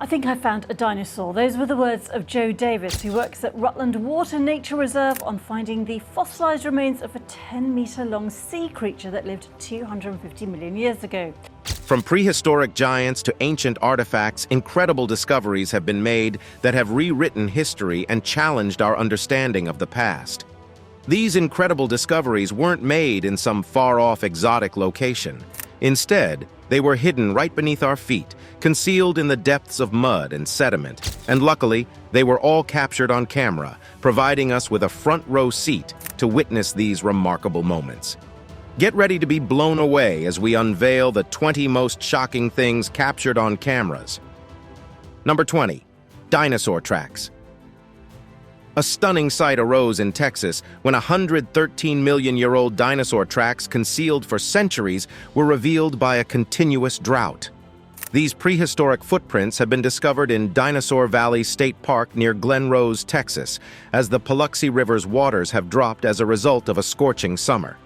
I think I found a dinosaur. Those were the words of Joe Davis, who works at Rutland Water Nature Reserve on finding the fossilised remains of a 10-metre-long sea creature that lived 250 million years ago. From prehistoric giants to ancient artifacts, incredible discoveries have been made that have rewritten history and challenged our understanding of the past. These incredible discoveries weren't made in some far-off exotic location. Instead, they were hidden right beneath our feet, concealed in the depths of mud and sediment, and luckily, they were all captured on camera, providing us with a front-row seat to witness these remarkable moments. Get ready to be blown away as we unveil the 20 most shocking things captured on cameras. Number 20. Dinosaur tracks. A stunning sight arose in Texas when 113-million-year-old dinosaur tracks concealed for centuries were revealed by a continuous drought. These prehistoric footprints have been discovered in Dinosaur Valley State Park near Glen Rose, Texas, as the Paluxy River's waters have dropped as a result of a scorching summer.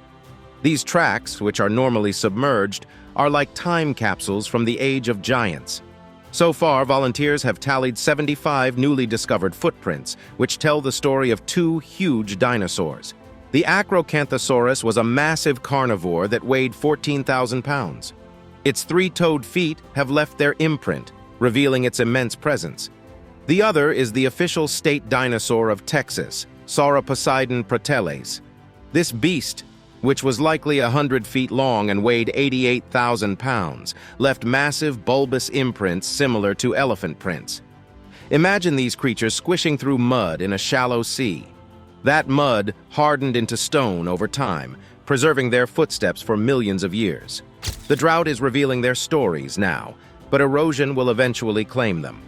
These tracks, which are normally submerged, are like time capsules from the age of giants. So far, volunteers have tallied 75 newly discovered footprints, which tell the story of two huge dinosaurs. The Acrocanthosaurus was a massive carnivore that weighed 14,000 pounds. Its three-toed feet have left their imprint, revealing its immense presence. The other is the official state dinosaur of Texas, Sauroposeidon proteles. This beast, which was likely 100 feet long and weighed 88,000 pounds, left massive bulbous imprints similar to elephant prints. Imagine these creatures squishing through mud in a shallow sea. That mud hardened into stone over time, preserving their footsteps for millions of years. The drought is revealing their stories now, but erosion will eventually claim them.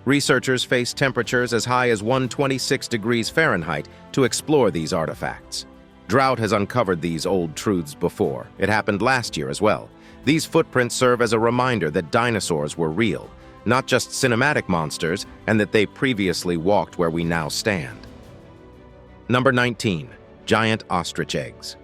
Researchers face temperatures as high as 126 degrees Fahrenheit to explore these artifacts. Drought has uncovered these old truths before. It happened last year as well. These footprints serve as a reminder that dinosaurs were real, not just cinematic monsters, and that they previously walked where we now stand. Number 19. Giant ostrich eggs.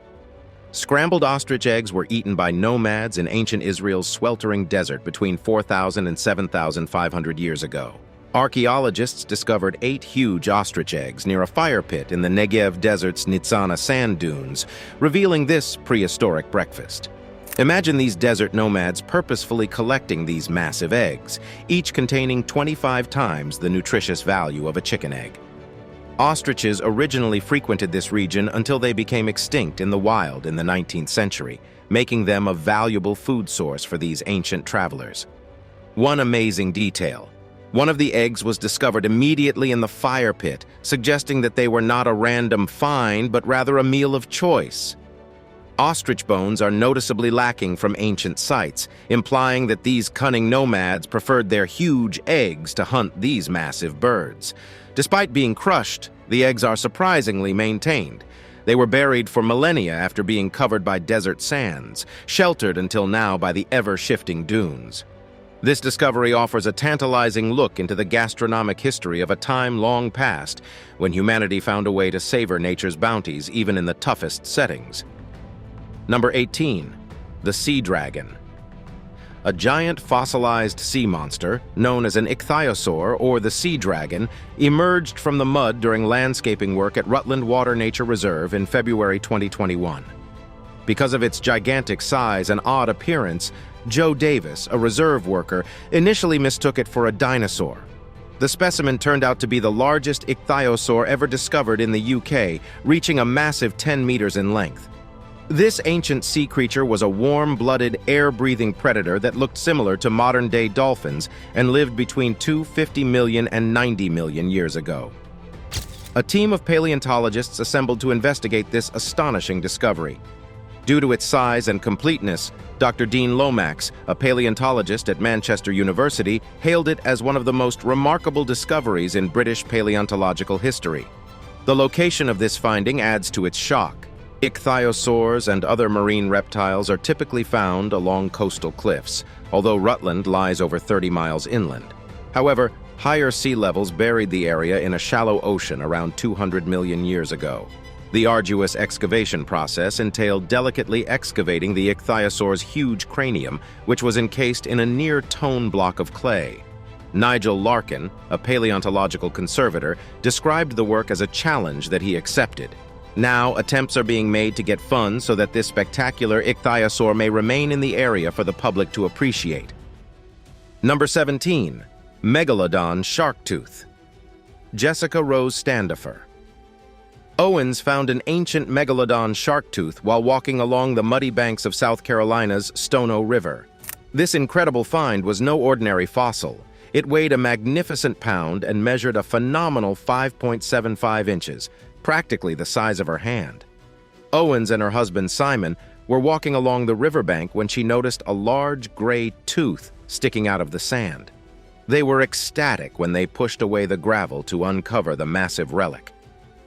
Scrambled ostrich eggs were eaten by nomads in ancient Israel's sweltering desert between 4,000 and 7,500 years ago. Archaeologists discovered 8 huge ostrich eggs near a fire pit in the Negev Desert's Nitzana sand dunes, revealing this prehistoric breakfast. Imagine these desert nomads purposefully collecting these massive eggs, each containing 25 times the nutritious value of a chicken egg. Ostriches originally frequented this region until they became extinct in the wild in the 19th century, making them a valuable food source for these ancient travelers. One amazing detail: one of the eggs was discovered immediately in the fire pit, suggesting that they were not a random find, but rather a meal of choice. Ostrich bones are noticeably lacking from ancient sites, implying that these cunning nomads preferred their huge eggs to hunt these massive birds. Despite being crushed, the eggs are surprisingly maintained. They were buried for millennia after being covered by desert sands, sheltered until now by the ever-shifting dunes. This discovery offers a tantalizing look into the gastronomic history of a time long past, when humanity found a way to savor nature's bounties even in the toughest settings. Number 18. The sea dragon. A giant fossilized sea monster, known as an ichthyosaur or the sea dragon, emerged from the mud during landscaping work at Rutland Water Nature Reserve in February 2021. Because of its gigantic size and odd appearance, Joe Davis, a reserve worker, initially mistook it for a dinosaur. The specimen turned out to be the largest ichthyosaur ever discovered in the UK, reaching a massive 10 meters in length. This ancient sea creature was a warm-blooded, air-breathing predator that looked similar to modern-day dolphins and lived between 250 million and 90 million years ago. A team of paleontologists assembled to investigate this astonishing discovery. Due to its size and completeness, Dr. Dean Lomax, a paleontologist at Manchester University, hailed it as one of the most remarkable discoveries in British paleontological history. The location of this finding adds to its shock. Ichthyosaurs and other marine reptiles are typically found along coastal cliffs, although Rutland lies over 30 miles inland. However, higher sea levels buried the area in a shallow ocean around 200 million years ago. The arduous excavation process entailed delicately excavating the ichthyosaur's huge cranium, which was encased in a near-tone block of clay. Nigel Larkin, a paleontological conservator, described the work as a challenge that he accepted. Now, attempts are being made to get funds so that this spectacular ichthyosaur may remain in the area for the public to appreciate. Number 17. Megalodon shark tooth. Jessica Rose Standifer. Owens found an ancient megalodon shark tooth while walking along the muddy banks of South Carolina's Stono River. This incredible find was no ordinary fossil. It weighed a magnificent pound and measured a phenomenal 5.75 inches, practically the size of her hand. Owens and her husband Simon were walking along the riverbank when she noticed a large gray tooth sticking out of the sand. They were ecstatic when they pushed away the gravel to uncover the massive relic.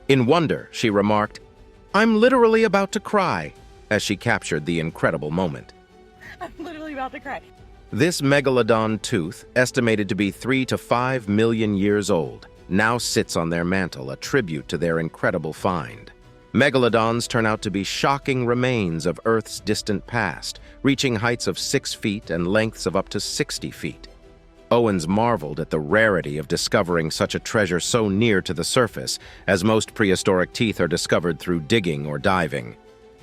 In wonder, she remarked, "I'm literally about to cry," as she captured the incredible moment. I'm literally about to cry. This megalodon tooth, estimated to be 3 to 5 million years old, now sits on their mantle, a tribute to their incredible find. Megalodons turn out to be shocking remains of Earth's distant past, reaching heights of 6 feet and lengths of up to 60 feet. Owens marveled at the rarity of discovering such a treasure so near to the surface, as most prehistoric teeth are discovered through digging or diving.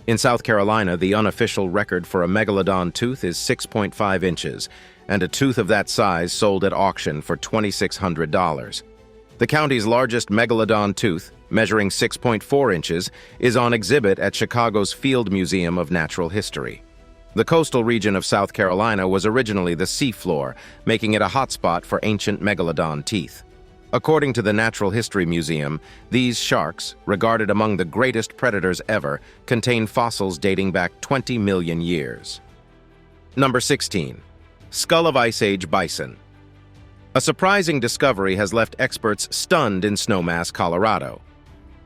In South Carolina, the unofficial record for a megalodon tooth is 6.5 inches, and a tooth of that size sold at auction for $2,600. The county's largest megalodon tooth, measuring 6.4 inches, is on exhibit at Chicago's Field Museum of Natural History. The coastal region of South Carolina was originally the seafloor, making it a hotspot for ancient megalodon teeth. According to the Natural History Museum, these sharks, regarded among the greatest predators ever, contain fossils dating back 20 million years. Number 16. Skull of Ice Age bison. A surprising discovery has left experts stunned in Snowmass, Colorado.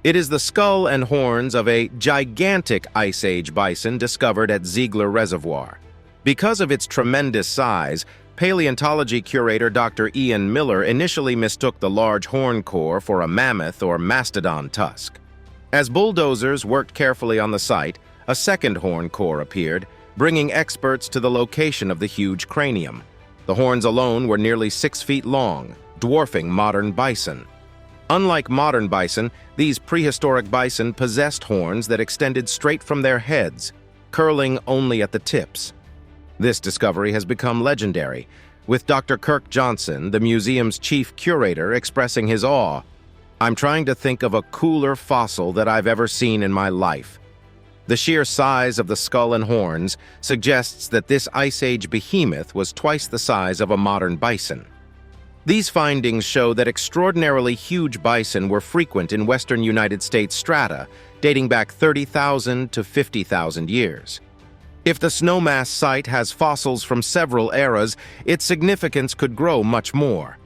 It is the skull and horns of a gigantic Ice Age bison discovered at Ziegler Reservoir. Because of its tremendous size, paleontology curator Dr. Ian Miller initially mistook the large horn core for a mammoth or mastodon tusk. As bulldozers worked carefully on the site, a second horn core appeared, bringing experts to the location of the huge cranium. The horns alone were nearly 6 feet long, dwarfing modern bison. Unlike modern bison, these prehistoric bison possessed horns that extended straight from their heads, curling only at the tips. This discovery has become legendary, with Dr. Kirk Johnson, the museum's chief curator, expressing his awe. "I'm trying to think of a cooler fossil that I've ever seen in my life." The sheer size of the skull and horns suggests that this Ice Age behemoth was twice the size of a modern bison. These findings show that extraordinarily huge bison were frequent in western United States strata, dating back 30,000 to 50,000 years. If the Snowmass site has fossils from several eras, its significance could grow much more.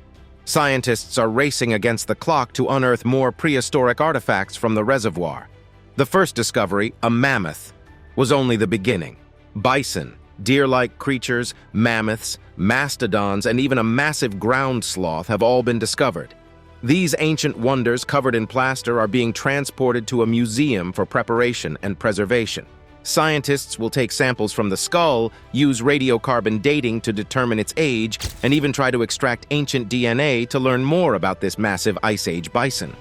Scientists are racing against the clock to unearth more prehistoric artifacts from the reservoir. The first discovery, a mammoth, was only the beginning. Bison, deer-like creatures, mammoths, mastodons, and even a massive ground sloth have all been discovered. These ancient wonders covered in plaster are being transported to a museum for preparation and preservation. Scientists will take samples from the skull, use radiocarbon dating to determine its age, and even try to extract ancient DNA to learn more about this massive Ice Age bison.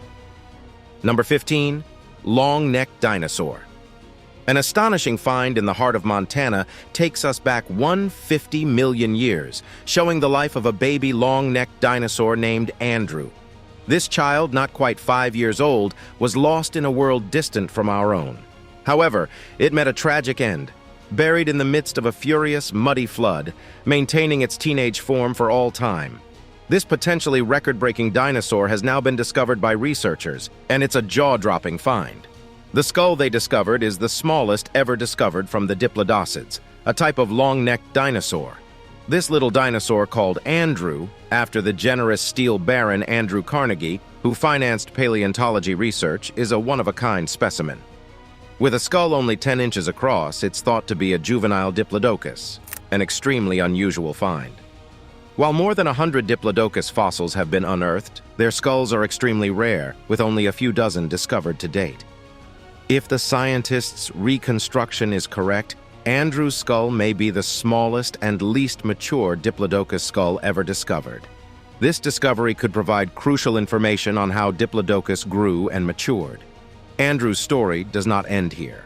Number 15. Long-necked dinosaur. An astonishing find in the heart of Montana takes us back 150 million years, showing the life of a baby long-necked dinosaur named Andrew. This child, not quite 5 years old, was lost in a world distant from our own. However, it met a tragic end. Buried in the midst of a furious, muddy flood, maintaining its teenage form for all time. This potentially record-breaking dinosaur has now been discovered by researchers, and it's a jaw-dropping find. The skull they discovered is the smallest ever discovered from the Diplodocids, a type of long-necked dinosaur. This little dinosaur, called Andrew, after the generous steel baron Andrew Carnegie, who financed paleontology research, is a one-of-a-kind specimen. With a skull only 10 inches across, it's thought to be a juvenile Diplodocus, an extremely unusual find. While more than 100 Diplodocus fossils have been unearthed, their skulls are extremely rare, with only a few dozen discovered to date. If the scientists' reconstruction is correct, Andrew's skull may be the smallest and least mature Diplodocus skull ever discovered. This discovery could provide crucial information on how Diplodocus grew and matured. Andrew's story does not end here.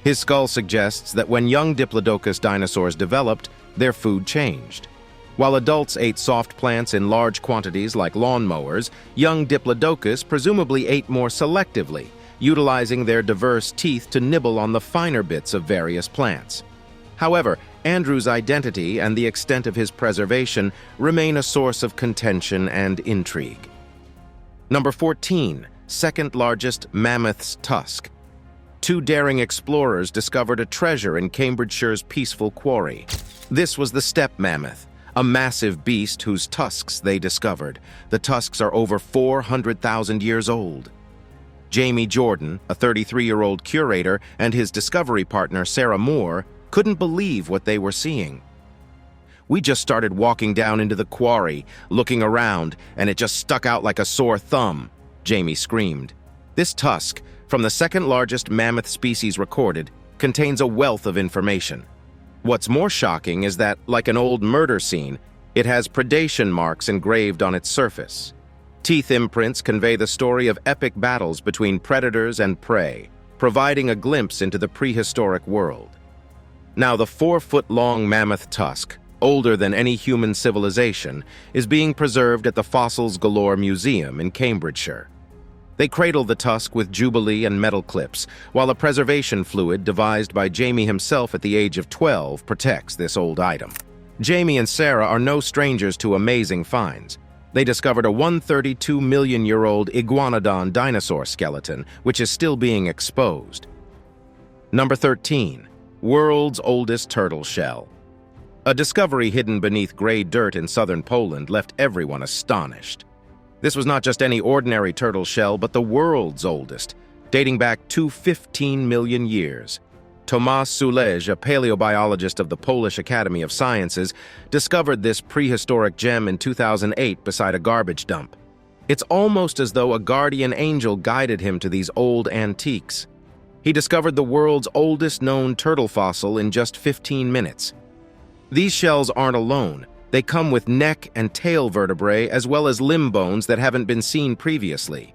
His skull suggests that when young Diplodocus dinosaurs developed, their food changed. While adults ate soft plants in large quantities like lawnmowers, young Diplodocus presumably ate more selectively, utilizing their diverse teeth to nibble on the finer bits of various plants. However, Andrew's identity and the extent of his preservation remain a source of contention and intrigue. Number 14, second largest mammoth's tusk. Two daring explorers discovered a treasure in Cambridgeshire's peaceful quarry. This was the steppe mammoth, a massive beast whose tusks they discovered. The tusks are over 400,000 years old. Jamie Jordan, a 33-year-old curator, and his discovery partner, Sarah Moore, couldn't believe what they were seeing. "We just started walking down into the quarry, looking around, and it just stuck out like a sore thumb," Jamie screamed. This tusk, from the second largest mammoth species recorded, contains a wealth of information. What's more shocking is that, like an old murder scene, it has predation marks engraved on its surface. Teeth imprints convey the story of epic battles between predators and prey, providing a glimpse into the prehistoric world. Now, the 4-foot-long mammoth tusk, older than any human civilization, is being preserved at the Fossils Galore Museum in Cambridgeshire. They cradle the tusk with jubilee and metal clips, while a preservation fluid devised by Jamie himself at the age of 12 protects this old item. Jamie and Sarah are no strangers to amazing finds. They discovered a 132-million-year-old iguanodon dinosaur skeleton, which is still being exposed. Number 13. World's oldest turtle shell. A discovery hidden beneath gray dirt in southern Poland left everyone astonished. This was not just any ordinary turtle shell, but the world's oldest, dating back to 15 million years. Tomasz Sulej, a paleobiologist of the Polish Academy of Sciences, discovered this prehistoric gem in 2008 beside a garbage dump. It's almost as though a guardian angel guided him to these old antiques. He discovered the world's oldest known turtle fossil in just 15 minutes. These shells aren't alone. They come with neck and tail vertebrae as well as limb bones that haven't been seen previously.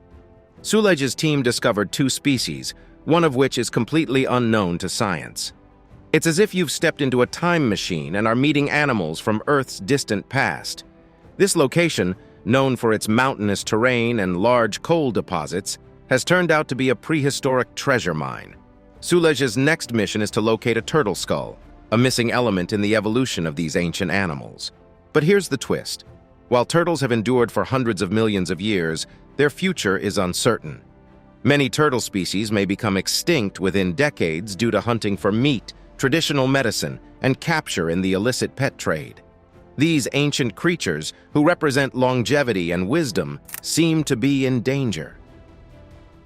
Sulej's team discovered 2 species, one of which is completely unknown to science. It's as if you've stepped into a time machine and are meeting animals from Earth's distant past. This location, known for its mountainous terrain and large coal deposits, has turned out to be a prehistoric treasure mine. Sulej's next mission is to locate a turtle skull, a missing element in the evolution of these ancient animals. But here's the twist. While turtles have endured for hundreds of millions of years, their future is uncertain. Many turtle species may become extinct within decades due to hunting for meat, traditional medicine, and capture in the illicit pet trade. These ancient creatures, who represent longevity and wisdom, seem to be in danger.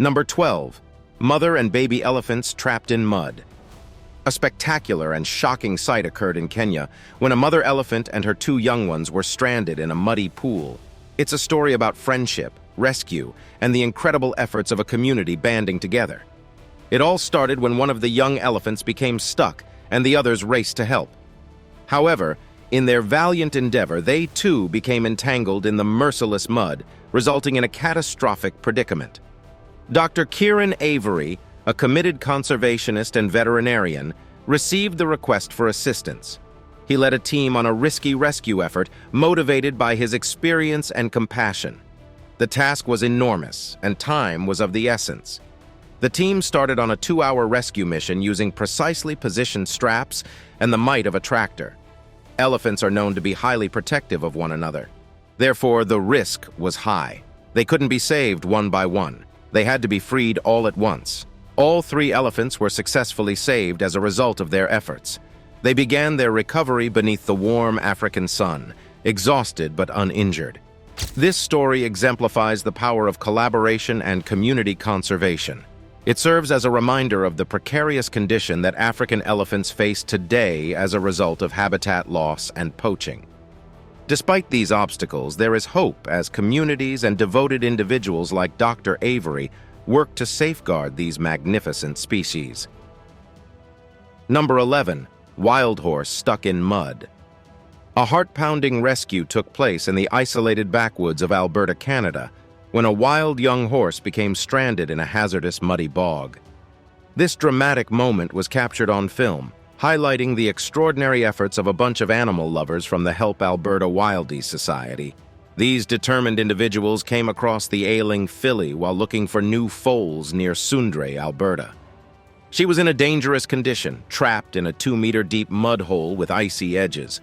Number 12. Mother and baby elephants trapped in mud. A spectacular and shocking sight occurred in Kenya when a mother elephant and her 2 young ones were stranded in a muddy pool. It's a story about friendship, rescue, and the incredible efforts of a community banding together. It all started when one of the young elephants became stuck and the others raced to help. However, in their valiant endeavor, they too became entangled in the merciless mud, resulting in a catastrophic predicament. Dr. Kieran Avery, a committed conservationist and veterinarian, received the request for assistance. He led a team on a risky rescue effort, motivated by his experience and compassion. The task was enormous, and time was of the essence. The team started on a 2-hour rescue mission using precisely positioned straps and the might of a tractor. Elephants are known to be highly protective of one another. Therefore, the risk was high. They couldn't be saved one by one. They had to be freed all at once. All 3 elephants were successfully saved as a result of their efforts. They began their recovery beneath the warm African sun, exhausted but uninjured. This story exemplifies the power of collaboration and community conservation. It serves as a reminder of the precarious condition that African elephants face today as a result of habitat loss and poaching. Despite these obstacles, there is hope as communities and devoted individuals like Dr. Avery work to safeguard these magnificent species. Number 11. Wild horse stuck in mud. A heart-pounding rescue took place in the isolated backwoods of Alberta, Canada, when a wild young horse became stranded in a hazardous muddy bog. This dramatic moment was captured on film, highlighting the extraordinary efforts of a bunch of animal lovers from the Help Alberta Wildies Society. These determined individuals came across the ailing filly while looking for new foals near Sundre, Alberta. She was in a dangerous condition, trapped in a 2-meter-deep mud hole with icy edges.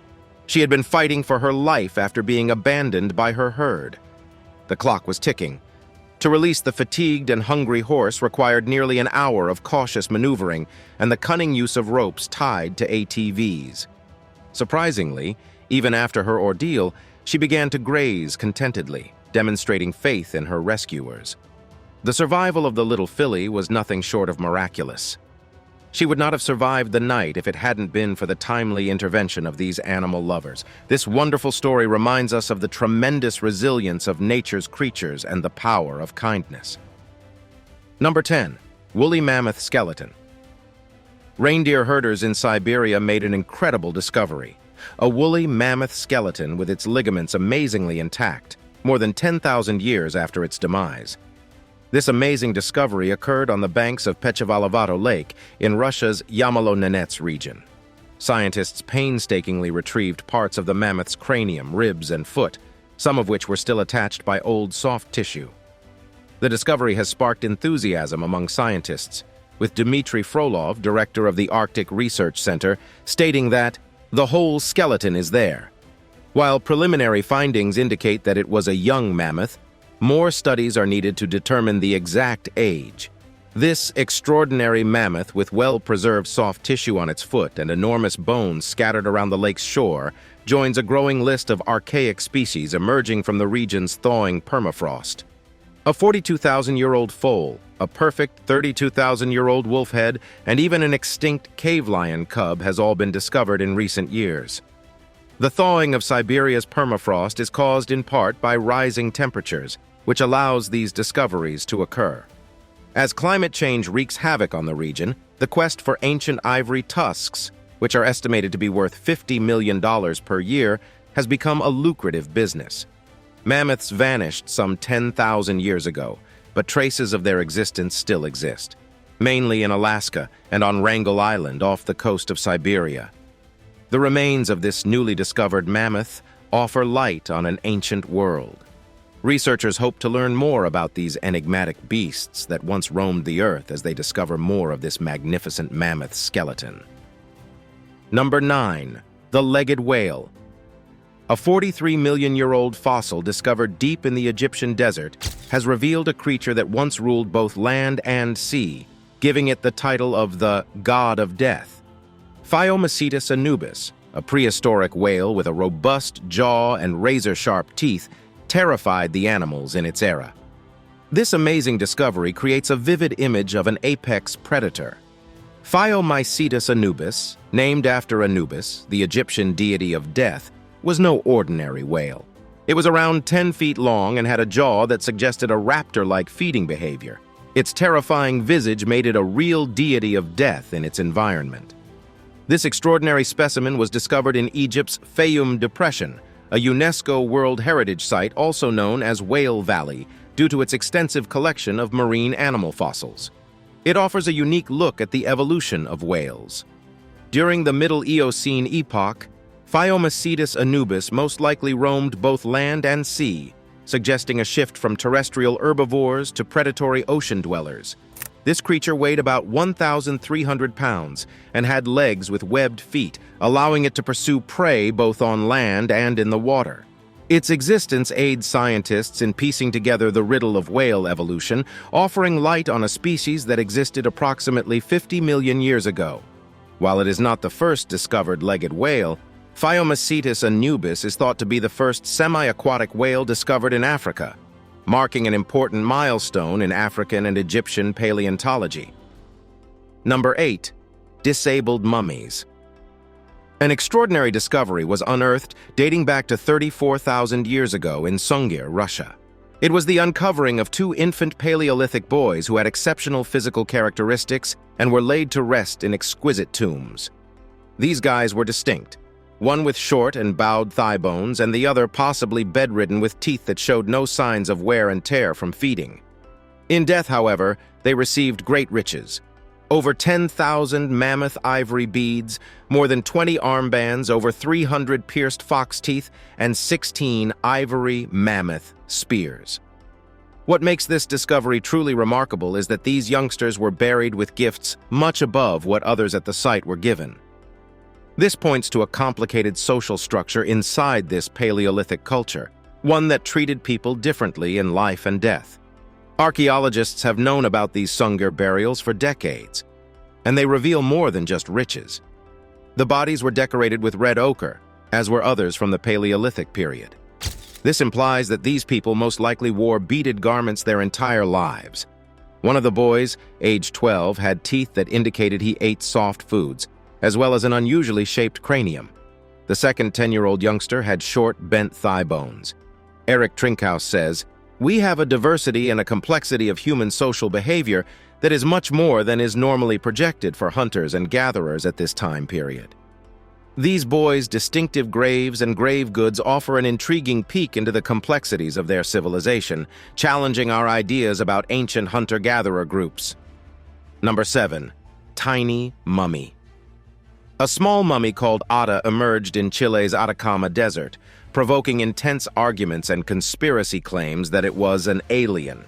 She had been fighting for her life after being abandoned by her herd. The clock was ticking. To release the fatigued and hungry horse required nearly an hour of cautious maneuvering and the cunning use of ropes tied to ATVs. Surprisingly, even after her ordeal, she began to graze contentedly, demonstrating faith in her rescuers. The survival of the little filly was nothing short of miraculous. She would not have survived the night if it hadn't been for the timely intervention of these animal lovers. This wonderful story reminds us of the tremendous resilience of nature's creatures and the power of kindness. Number 10. Woolly mammoth skeleton. Reindeer herders in Siberia made an incredible discovery. A woolly mammoth skeleton with its ligaments amazingly intact, more than 10,000 years after its demise. This amazing discovery occurred on the banks of Pechevalavato Lake in Russia's Yamalo-Nenets region. Scientists painstakingly retrieved parts of the mammoth's cranium, ribs, and foot, some of which were still attached by old soft tissue. The discovery has sparked enthusiasm among scientists, with Dmitry Frolov, director of the Arctic Research Center, stating that the whole skeleton is there. While preliminary findings indicate that it was a young mammoth, more studies are needed to determine the exact age. This extraordinary mammoth, with well-preserved soft tissue on its foot and enormous bones scattered around the lake's shore, joins a growing list of archaic species emerging from the region's thawing permafrost. A 42,000-year-old foal, a perfect 32,000-year-old wolf head, and even an extinct cave lion cub has all been discovered in recent years. The thawing of Siberia's permafrost is caused in part by rising temperatures, which allows these discoveries to occur. As climate change wreaks havoc on the region, the quest for ancient ivory tusks, which are estimated to be worth $50 million per year, has become a lucrative business. Mammoths vanished some 10,000 years ago, but traces of their existence still exist, mainly in Alaska and on Wrangel Island off the coast of Siberia. The remains of this newly discovered mammoth offer light on an ancient world. Researchers hope to learn more about these enigmatic beasts that once roamed the earth as they discover more of this magnificent mammoth skeleton. Number 9. The legged whale. A 43-million-year-old fossil discovered deep in the Egyptian desert has revealed a creature that once ruled both land and sea, giving it the title of the God of Death. Phyomycetus anubis, a prehistoric whale with a robust jaw and razor-sharp teeth, terrified the animals in its era. This amazing discovery creates a vivid image of an apex predator. Phyomycetus anubis, named after Anubis, the Egyptian deity of death, was no ordinary whale. It was around 10 feet long and had a jaw that suggested a raptor-like feeding behavior. Its terrifying visage made it a real deity of death in its environment. This extraordinary specimen was discovered in Egypt's Fayum Depression, a UNESCO World Heritage Site also known as Whale Valley, due to its extensive collection of marine animal fossils. It offers a unique look at the evolution of whales. During the Middle Eocene epoch, Phyomycetus anubis most likely roamed both land and sea, suggesting a shift from terrestrial herbivores to predatory ocean dwellers. This creature weighed about 1,300 pounds and had legs with webbed feet, allowing it to pursue prey both on land and in the water. Its existence aids scientists in piecing together the riddle of whale evolution, offering light on a species that existed approximately 50 million years ago. While it is not the first discovered legged whale, Phyomycetus anubis is thought to be the first semi-aquatic whale discovered in Africa, marking an important milestone in African and Egyptian paleontology. Number 8. Disabled mummies. An extraordinary discovery was unearthed dating back to 34,000 years ago in Sungir, Russia. It was the uncovering of 2 infant Paleolithic boys who had exceptional physical characteristics and were laid to rest in exquisite tombs. These guys were distinct. one with short and bowed thigh bones and the other possibly bedridden with teeth that showed no signs of wear and tear from feeding. In death, however, they received great riches. Over 10,000 mammoth ivory beads, more than 20 armbands, over 300 pierced fox teeth, and 16 ivory mammoth spears. What makes this discovery truly remarkable is that these youngsters were buried with gifts much above what others at the site were given. This points to a complicated social structure inside this Paleolithic culture, one that treated people differently in life and death. Archaeologists have known about these Sungir burials for decades, and they reveal more than just riches. The bodies were decorated with red ochre, as were others from the Paleolithic period. This implies that these people most likely wore beaded garments their entire lives. One of the boys, aged 12, had teeth that indicated he ate soft foods, as well as an unusually shaped cranium. The second 10-year-old youngster had short, bent thigh bones. Eric Trinkhaus says, "We have a diversity and a complexity of human social behavior that is much more than is normally projected for hunters and gatherers at this time period." These boys' distinctive graves and grave goods offer an intriguing peek into the complexities of their civilization, challenging our ideas about ancient hunter-gatherer groups. Number 7. Tiny Mummy. A small mummy called Ata emerged in Chile's Atacama Desert, provoking intense arguments and conspiracy claims that it was an alien.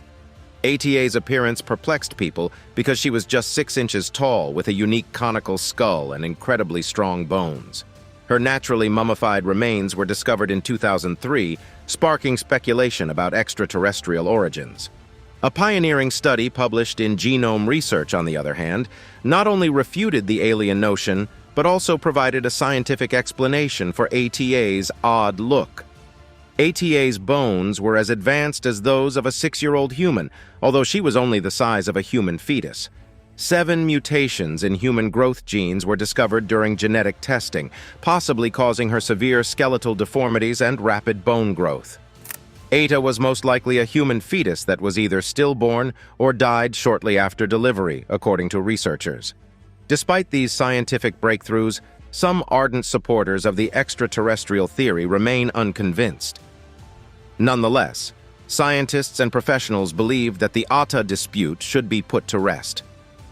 Ata's appearance perplexed people because she was just 6 inches tall with a unique conical skull and incredibly strong bones. Her naturally mummified remains were discovered in 2003, sparking speculation about extraterrestrial origins. A pioneering study published in Genome Research, on the other hand, not only refuted the alien notion, but also provided a scientific explanation for Ata's odd look. Ata's bones were as advanced as those of a 6-year-old human, although she was only the size of a human fetus. 7 mutations in human growth genes were discovered during genetic testing, possibly causing her severe skeletal deformities and rapid bone growth. Ata was most likely a human fetus that was either stillborn or died shortly after delivery, according to researchers. Despite these scientific breakthroughs, some ardent supporters of the extraterrestrial theory remain unconvinced. Nonetheless, scientists and professionals believe that the Ata dispute should be put to rest.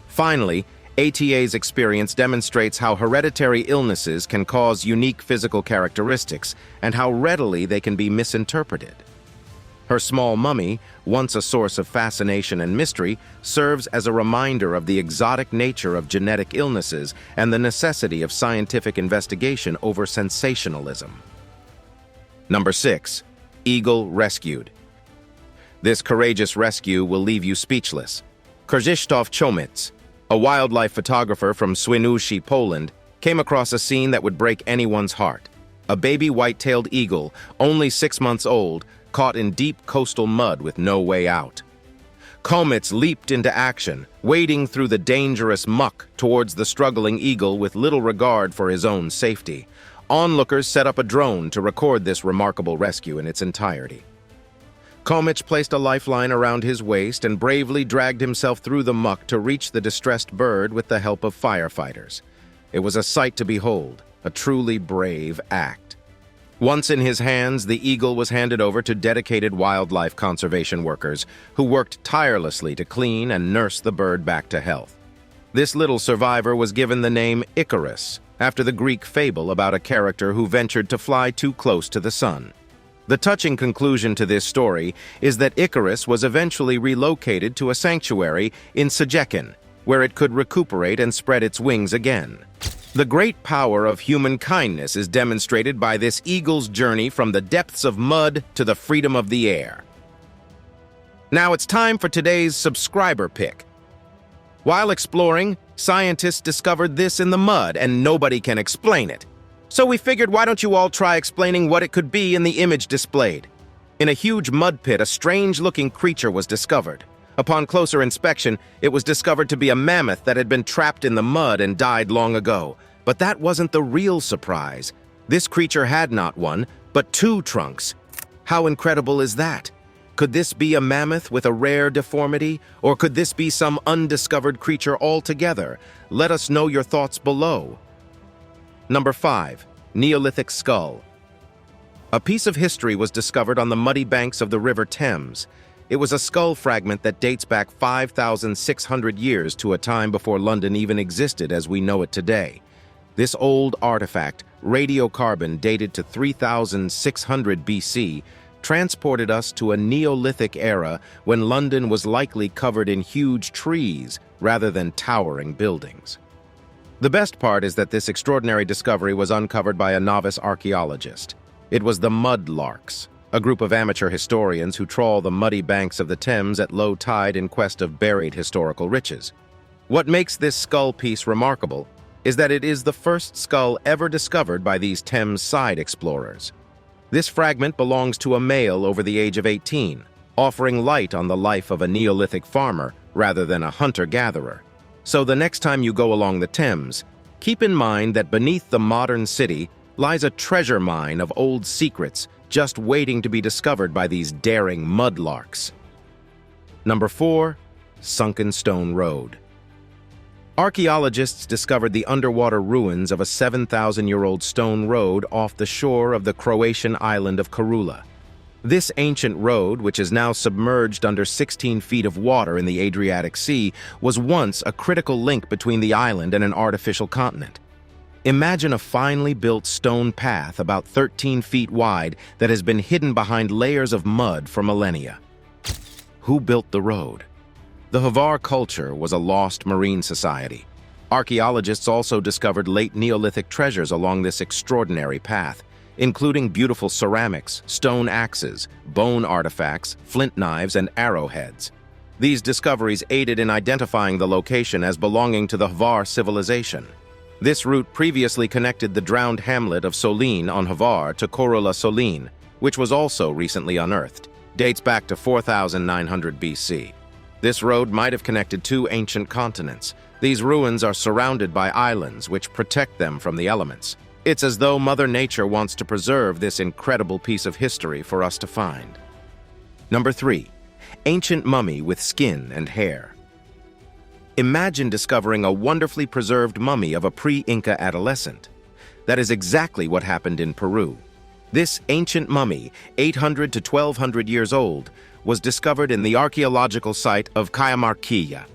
Finally, Ata's experience demonstrates how hereditary illnesses can cause unique physical characteristics and how readily they can be misinterpreted. Her small mummy, once a source of fascination and mystery, serves as a reminder of the exotic nature of genetic illnesses and the necessity of scientific investigation over sensationalism. Number 6. Eagle rescued. This courageous rescue will leave you speechless. Krzysztof Chomits, a wildlife photographer from Świnoujście, Poland, came across a scene that would break anyone's heart. A baby white-tailed eagle, only 6 months old, caught in deep coastal mud with no way out. Chomits leaped into action, wading through the dangerous muck towards the struggling eagle with little regard for his own safety. Onlookers set up a drone to record this remarkable rescue in its entirety. Chomits placed a lifeline around his waist and bravely dragged himself through the muck to reach the distressed bird with the help of firefighters. It was a sight to behold, a truly brave act. Once in his hands, the eagle was handed over to dedicated wildlife conservation workers who worked tirelessly to clean and nurse the bird back to health. This little survivor was given the name Icarus, after the Greek fable about a character who ventured to fly too close to the sun. The touching conclusion to this story is that Icarus was eventually relocated to a sanctuary in SUNKEN, where it could recuperate and spread its wings again. The great power of human kindness is demonstrated by this eagle's journey from the depths of mud to the freedom of the air. Now it's time for today's subscriber pick. While exploring, scientists discovered this in the mud and nobody can explain it. So we figured, why don't you all try explaining what it could be in the image displayed? In a huge mud pit, a strange-looking creature was discovered. Upon closer inspection, it was discovered to be a mammoth that had been trapped in the mud and died long ago. But that wasn't the real surprise. This creature had not one, but 2 trunks. How incredible is that? Could this be a mammoth with a rare deformity? Or could this be some undiscovered creature altogether? Let us know your thoughts below. Number 5. Neolithic skull. A piece of history was discovered on the muddy banks of the River Thames. It was a skull fragment that dates back 5,600 years to a time before London even existed as we know it today. This old artifact, radiocarbon dated to 3,600 BC, transported us to a Neolithic era when London was likely covered in huge trees rather than towering buildings. The best part is that this extraordinary discovery was uncovered by a novice archaeologist. It was the Mudlarks, a group of amateur historians who trawl the muddy banks of the Thames at low tide in quest of buried historical riches. What makes this skull piece remarkable is that it is the first skull ever discovered by these Thames side explorers. This fragment belongs to a male over the age of 18, offering light on the life of a Neolithic farmer rather than a hunter-gatherer. So the next time you go along the Thames, keep in mind that beneath the modern city lies a treasure mine of old secrets just waiting to be discovered by these daring mudlarks. Number 4. Sunken Stone Road. Archaeologists discovered the underwater ruins of a 7,000-year-old stone road off the shore of the Croatian island of Korula. This ancient road, which is now submerged under 16 feet of water in the Adriatic Sea, was once a critical link between the island and an artificial continent. Imagine a finely built stone path about 13 feet wide that has been hidden behind layers of mud for millennia. Who built the road? The Hvar culture was a lost marine society. Archaeologists also discovered late Neolithic treasures along this extraordinary path, including beautiful ceramics, stone axes, bone artifacts, flint knives, and arrowheads. These discoveries aided in identifying the location as belonging to the Hvar civilization. This route previously connected the drowned hamlet of Solin on Hvar to Korula Solin, which was also recently unearthed. Dates back to 4,900 BC. This road might have connected two ancient continents. These ruins are surrounded by islands which protect them from the elements. It's as though Mother Nature wants to preserve this incredible piece of history for us to find. Number 3. Ancient mummy with skin and hair. Imagine discovering a wonderfully preserved mummy of a pre-Inca adolescent. That is exactly what happened in Peru. This ancient mummy, 800 to 1,200 years old, was discovered in the archaeological site of Cajamarquilla.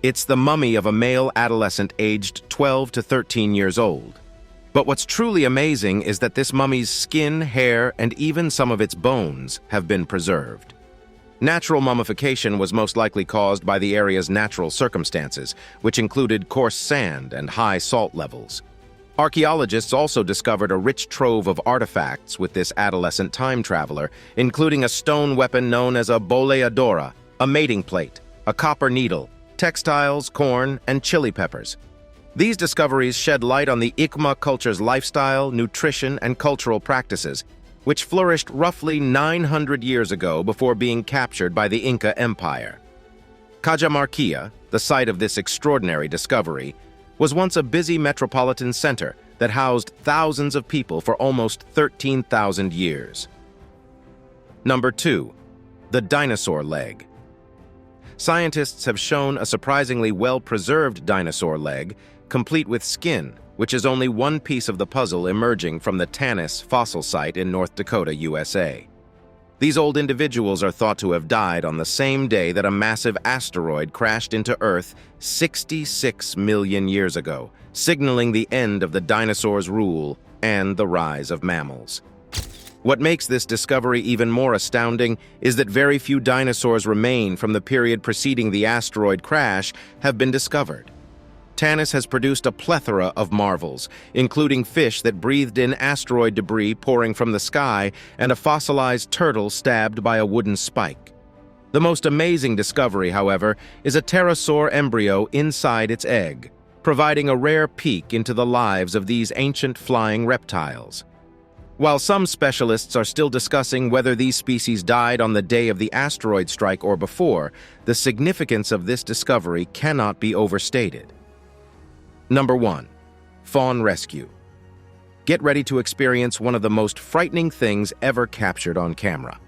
It's the mummy of a male adolescent aged 12 to 13 years old. But what's truly amazing is that this mummy's skin, hair, and even some of its bones have been preserved. Natural mummification was most likely caused by the area's natural circumstances, which included coarse sand and high salt levels. Archaeologists also discovered a rich trove of artifacts with this adolescent time traveler, including a stone weapon known as a boleadora, a mating plate, a copper needle, textiles, corn, and chili peppers. These discoveries shed light on the Iqma culture's lifestyle, nutrition, and cultural practices, which flourished roughly 900 years ago before being captured by the Inca Empire. Cajamarquilla, the site of this extraordinary discovery, was once a busy metropolitan center that housed thousands of people for almost 13,000 years. Number 2. The dinosaur leg. Scientists have shown a surprisingly well-preserved dinosaur leg, complete with skin, which is only one piece of the puzzle emerging from the Tanis fossil site in North Dakota, USA. These old individuals are thought to have died on the same day that a massive asteroid crashed into Earth 66 million years ago, signaling the end of the dinosaurs' rule and the rise of mammals. What makes this discovery even more astounding is that very few dinosaurs remain from the period preceding the asteroid crash have been discovered. Tanis has produced a plethora of marvels, including fish that breathed in asteroid debris pouring from the sky and a fossilized turtle stabbed by a wooden spike. The most amazing discovery, however, is a pterosaur embryo inside its egg, providing a rare peek into the lives of these ancient flying reptiles. While some specialists are still discussing whether these species died on the day of the asteroid strike or before, the significance of this discovery cannot be overstated. Number 1. Fawn rescue. Get ready to experience one of the most frightening things ever captured on camera.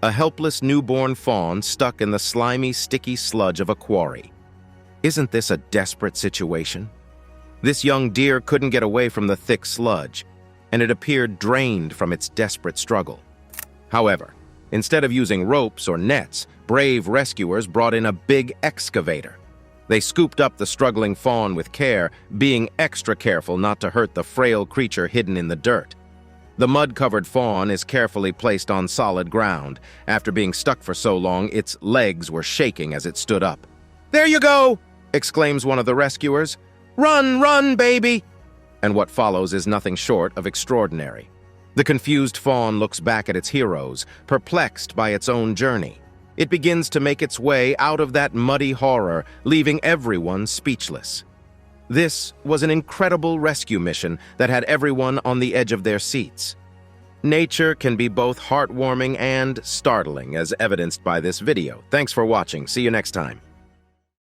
A helpless newborn fawn stuck in the slimy, sticky sludge of a quarry. Isn't this a desperate situation? This young deer couldn't get away from the thick sludge. and it appeared drained from its desperate struggle. However, instead of using ropes or nets, brave rescuers brought in a big excavator. They scooped up the struggling fawn with care, being extra careful not to hurt the frail creature hidden in the dirt. The mud-covered fawn is carefully placed on solid ground. After being stuck for so long, its legs were shaking as it stood up. "There you go!" exclaims one of the rescuers. "Run, run, baby!" And what follows is nothing short of extraordinary. The confused fawn looks back at its heroes, perplexed by its own journey. It begins to make its way out of that muddy horror, leaving everyone speechless. This was an incredible rescue mission that had everyone on the edge of their seats. Nature can be both heartwarming and startling, as evidenced by this video. Thanks for watching. See you next time.